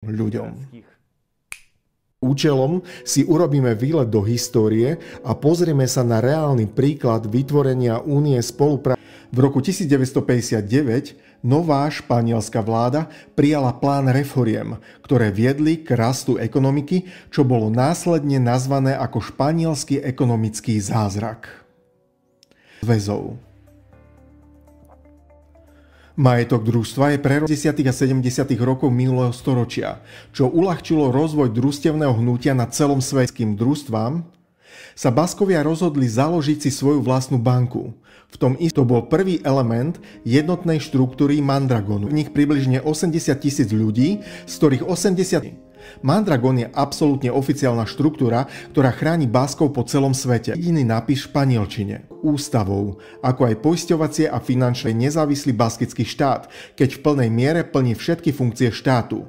ľuďom. Účelom si urobíme výlet do histórie a pozrieme sa na reálny príklad vytvorenia Únie spolupráce. V roku 1959 nová španielská vláda prijala plán reforiem, ktoré viedli k rastu ekonomiky, čo bolo následne nazvané ako španielský ekonomický zázrak. Zväzov. Majetok družstva je pre 10. a 70. rokov minulého storočia, čo uľahčilo rozvoj družstevného hnutia na celom svetským družstvám, sa Baskovia rozhodli založiť si svoju vlastnú banku. V tom to bol prvý element jednotnej štruktúry Mandragonu. V nich približne 80 000 ľudí, z ktorých 80... Mandragon je absolútne oficiálna štruktúra, ktorá chráni Baskov po celom svete. Jediný nápis v španielčine. Ústavou, ako aj poisťovacie a finančne nezávislý baskický štát, keď v plnej miere plní všetky funkcie štátu.